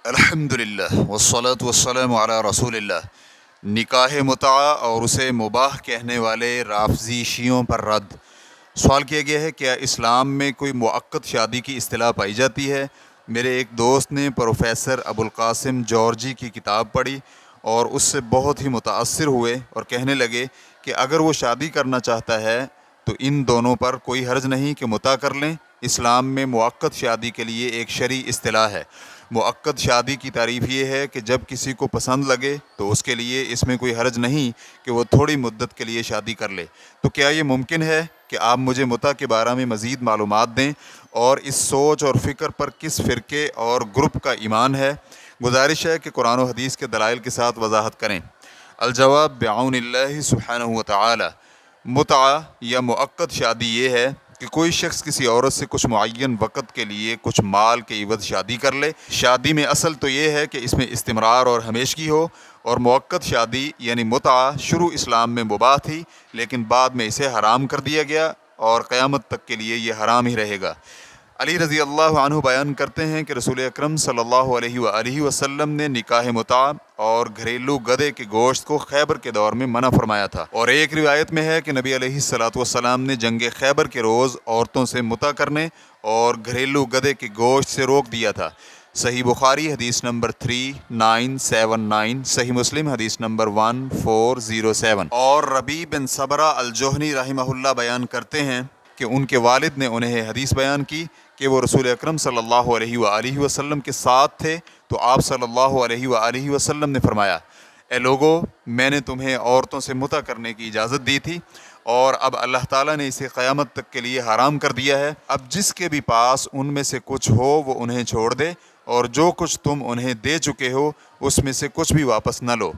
الحمدللہ والصلاة والسلام علی رسول اللہ۔ نکاح متعہ اور اسے مباح کہنے والے رافضی شیعوں پر رد۔ سوال کیا گیا ہے کیا اسلام میں کوئی مؤقت شادی کی اصطلاح پائی جاتی ہے؟ میرے ایک دوست نے پروفیسر ابوالقاسم جارجی کی کتاب پڑھی اور اس سے بہت ہی متاثر ہوئے اور کہنے لگے کہ اگر وہ شادی کرنا چاہتا ہے تو ان دونوں پر کوئی حرج نہیں کہ متع کر لیں۔ اسلام میں مؤقت شادی کے لیے ایک شرعی اصطلاح ہے۔ مؤقت شادی کی تعریف یہ ہے کہ جب کسی کو پسند لگے تو اس کے لیے اس میں کوئی حرج نہیں کہ وہ تھوڑی مدت کے لیے شادی کر لے۔ تو کیا یہ ممکن ہے کہ آپ مجھے متع کے بارے میں مزید معلومات دیں اور اس سوچ اور فکر پر کس فرقے اور گروپ کا ایمان ہے؟ گزارش ہے کہ قرآن و حدیث کے دلائل کے ساتھ وضاحت کریں۔ الجواب بعون اللہ سبحانہ وتعالی۔ متع یا مؤقت شادی یہ ہے کہ کوئی شخص کسی عورت سے کچھ معین وقت کے لیے کچھ مال کے عوض شادی کر لے۔ شادی میں اصل تو یہ ہے کہ اس میں استمرار اور ہمیشگی ہو، اور مؤقت شادی یعنی متع شروع اسلام میں مباح تھی لیکن بعد میں اسے حرام کر دیا گیا اور قیامت تک کے لیے یہ حرام ہی رہے گا۔ علی رضی اللہ عنہ بیان کرتے ہیں کہ رسول اکرم صلی اللہ علیہ وآلہ وسلم نے نکاح متع اور گھریلو گدھے کے گوشت کو خیبر کے دور میں منع فرمایا تھا، اور ایک روایت میں ہے کہ نبی علیہ الصلوۃ والسلام نے جنگ خیبر کے روز عورتوں سے متع کرنے اور گھریلو گدھے کے گوشت سے روک دیا تھا۔ صحیح بخاری حدیث نمبر 3979، صحیح مسلم حدیث نمبر 1407۔ اور ربیع بن صبرہ الجہنی رحمہ اللہ بیان کرتے ہیں کہ ان کے والد نے انہیں حدیث بیان کی کہ وہ رسول اکرم صلی اللہ علیہ وآلہ وسلم کے ساتھ تھے تو آپ صلی اللہ علیہ وآلہ وسلم نے فرمایا، اے لوگو، میں نے تمہیں عورتوں سے متع کرنے کی اجازت دی تھی اور اب اللہ تعالیٰ نے اسے قیامت تک کے لیے حرام کر دیا ہے۔ اب جس کے بھی پاس ان میں سے کچھ ہو وہ انہیں چھوڑ دے، اور جو کچھ تم انہیں دے چکے ہو اس میں سے کچھ بھی واپس نہ لو۔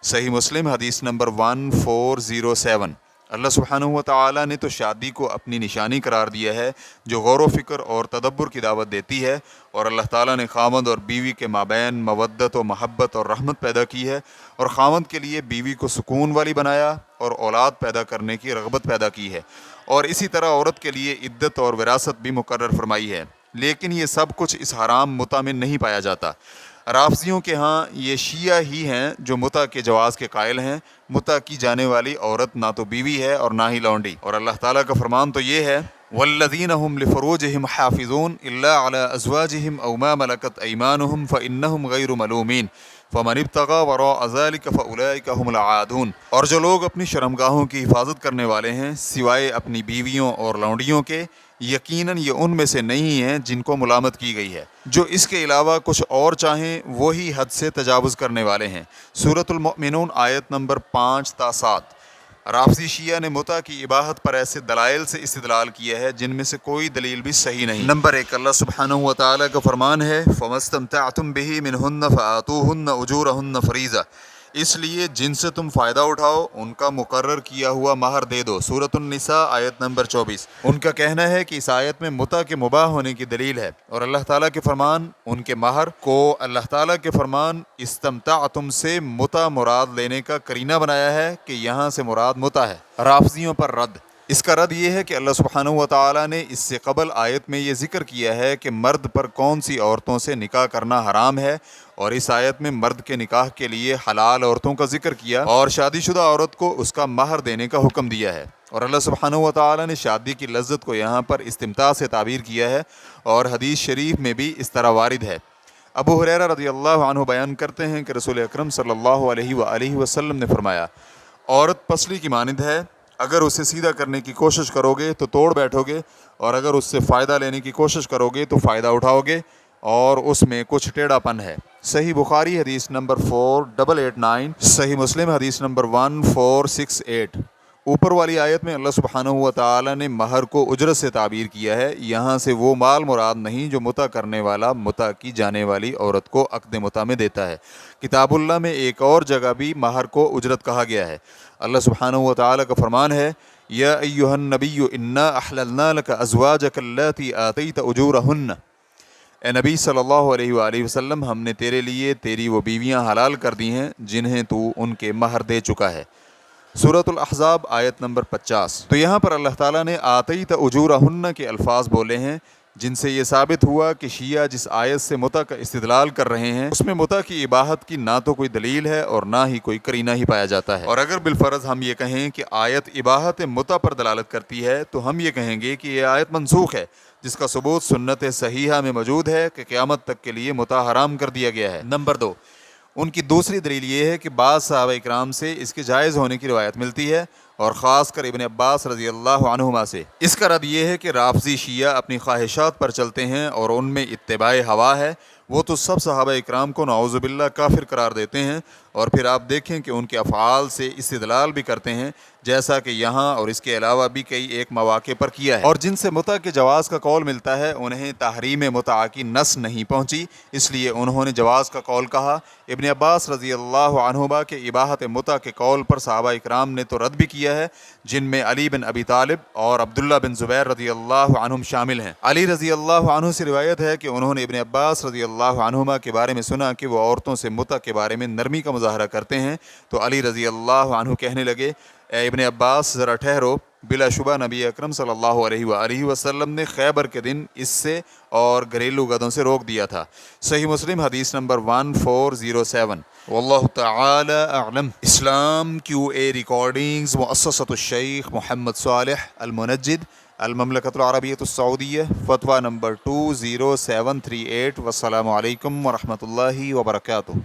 صحیح مسلم حدیث نمبر 1407۔ اللہ سبحانہ و تعالیٰ نے تو شادی کو اپنی نشانی قرار دیا ہے جو غور و فکر اور تدبر کی دعوت دیتی ہے، اور اللہ تعالیٰ نے خاوند اور بیوی کے مابین مودت و محبت اور رحمت پیدا کی ہے، اور خاوند کے لیے بیوی کو سکون والی بنایا اور اولاد پیدا کرنے کی رغبت پیدا کی ہے، اور اسی طرح عورت کے لیے عدت اور وراثت بھی مقرر فرمائی ہے۔ لیکن یہ سب کچھ اس حرام متع میں نہیں پایا جاتا۔ رافضیوں کے ہاں یہ شیعہ ہی ہیں جو متع کے جواز کے قائل ہیں۔ متع کی جانے والی عورت نہ تو بیوی ہے اور نہ ہی لونڈی، اور اللہ تعالیٰ کا فرمان تو یہ ہے والذین هم لفروجهم حافظون الا علی ازواجهم او ما ملکت ایمانهم فانہم غیر ملومین فمن ابتغى وراء ذلك فاولئک هم العادون۔ اور جو لوگ اپنی شرمگاہوں کی حفاظت کرنے والے ہیں سوائے اپنی بیویوں اور لونڈیوں کے، یقیناً یہ ان میں سے نہیں ہیں جن کو ملامت کی گئی ہے۔ جو اس کے علاوہ کچھ اور چاہیں وہی حد سے تجاوز کرنے والے ہیں۔ سورۃ المؤمنون آیت نمبر 5 تا 7۔ رافضی شیعہ نے متع کی اباحت پر ایسے دلائل سے استدلال کیا ہے جن میں سے کوئی دلیل بھی صحیح نہیں۔ نمبر 1، اللہ سبحانہ و تعالیٰ کا فرمان ہے فَمَا اسْتَمْتَعْتُمْ بِهِ مِنْهُنَّ فَآتُوهُنَّ أُجُورَهُنَّ فَرِيضَةً۔ اس لیے جن سے تم فائدہ اٹھاؤ ان کا مقرر کیا ہوا مہر دے دو۔ سورۃ النساء آیت نمبر 24۔ ان کا کہنا ہے کہ اس آیت میں متع کے مباح ہونے کی دلیل ہے، اور اللہ تعالیٰ کے فرمان ان کے مہر کو اللہ تعالیٰ کے فرمان استمتعتم سے متع مراد لینے کا قرینہ بنایا ہے کہ یہاں سے مراد متع ہے۔ رافضیوں پر رد۔ اس کا رد یہ ہے کہ اللہ سبحانہ و تعالیٰ نے اس سے قبل آیت میں یہ ذکر کیا ہے کہ مرد پر کون سی عورتوں سے نکاح کرنا حرام ہے، اور اس آیت میں مرد کے نکاح کے لیے حلال عورتوں کا ذکر کیا اور شادی شدہ عورت کو اس کا مہر دینے کا حکم دیا ہے، اور اللہ سبحانہ و تعالیٰ نے شادی کی لذت کو یہاں پر استمتاع سے تعبیر کیا ہے، اور حدیث شریف میں بھی اس طرح وارد ہے۔ ابو ہریرہ رضی اللہ عنہ بیان کرتے ہیں کہ رسول اکرم صلی اللہ علیہ وآلہ وسلم نے فرمایا، عورت پسلی کی مانند ہے، اگر اسے سیدھا کرنے کی کوشش کرو گے تو توڑ بیٹھو گے، اور اگر اس سے فائدہ لینے کی کوشش کرو گے تو فائدہ اٹھاؤ گے، اور اس میں کچھ ٹیڑھا پن ہے۔ صحیح بخاری حدیث نمبر 4889، صحیح مسلم حدیث نمبر 1468۔ اوپر والی آیت میں اللہ سبحانہ و تعالیٰ نے مہر کو اجرت سے تعبیر کیا ہے، یہاں سے وہ مال مراد نہیں جو متع کرنے والا متع کی جانے والی عورت کو عقد متع میں دیتا ہے۔ کتاب اللہ میں ایک اور جگہ بھی مہر کو اجرت کہا گیا ہے۔ اللہ سبحانہ و تعالیٰ کا فرمان ہے یا ایھا النبی انا احللنا لک ازواجک اللاتی آتیت اجورہن۔ اے نبی صلی اللہ علیہ وآلہ وسلم، ہم نے تیرے لیے تیری وہ بیویاں حلال کر دی ہیں جنہیں تو ان کے مہر دے چکا ہے۔ سورۃ الاحزاب آیت نمبر 50۔ تو یہاں پر اللہ تعالیٰ نے آتیت اجورہن کے الفاظ بولے ہیں جن سے یہ ثابت ہوا کہ شیعہ جس آیت سے متع کا استدلال کر رہے ہیں اس میں متع کی اباحت کی نہ تو کوئی دلیل ہے اور نہ ہی کوئی قرینہ ہی پایا جاتا ہے۔ اور اگر بالفرض ہم یہ کہیں کہ آیت اباحت متع پر دلالت کرتی ہے تو ہم یہ کہیں گے کہ یہ آیت منسوخ ہے، جس کا ثبوت سنت صحیحہ میں موجود ہے کہ قیامت تک کے لیے متع حرام کر دیا گیا ہے۔ نمبر 2، ان کی دوسری دلیل یہ ہے کہ بعض صحابہ اکرام سے اس کے جائز ہونے کی روایت ملتی ہے، اور خاص کر ابن عباس رضی اللہ عنہما سے۔ اس کا رد یہ ہے کہ رافضی شیعہ اپنی خواہشات پر چلتے ہیں اور ان میں اتباع ہوا ہے، وہ تو سب صحابہ اکرام کو نعوذ باللہ کافر قرار دیتے ہیں، اور پھر آپ دیکھیں کہ ان کے افعال سے استدلال بھی کرتے ہیں، جیسا کہ یہاں اور اس کے علاوہ بھی کئی ایک مواقع پر کیا ہے۔ اور جن سے متع کے جواز کا قول ملتا ہے انہیں تحریم متع کی نص نہیں پہنچی، اس لیے انہوں نے جواز کا قول کہا۔ ابن عباس رضی اللہ عنہما کے اباحت متع کے قول پر صحابہ اکرام نے تو رد بھی کیا ہے، جن میں علی بن ابی طالب اور عبداللہ بن زبیر رضی اللہ عنہم شامل ہیں۔ علی رضی اللہ عنہ سے روایت ہے کہ انہوں نے ابن عباس رضی اللہ عنہما کے بارے میں سنا کہ وہ عورتوں سے متع کے بارے میں نرمی کا مظاہرہ کرتے ہیں، تو علی رضی اللہ عنہ کہنے لگے، اے ابن عباس ذرا ٹھہرو، بلا شبہ نبی اکرم صلی اللہ علیہ وآلہ وسلم نے خیبر کے دن اس سے اور گھریلو گدوں سے روک دیا تھا۔ صحیح مسلم حدیث نمبر 1407۔ واللہ تعالی اعلم۔ اسلام QA ریکارڈنگز، مؤسسۃ الشیخ محمد صالح المنجد، المملکۃ العربیۃ السعودیہ، فتویٰ نمبر 20738۔ والسلام علیکم ورحمۃ اللہ وبرکاتہ۔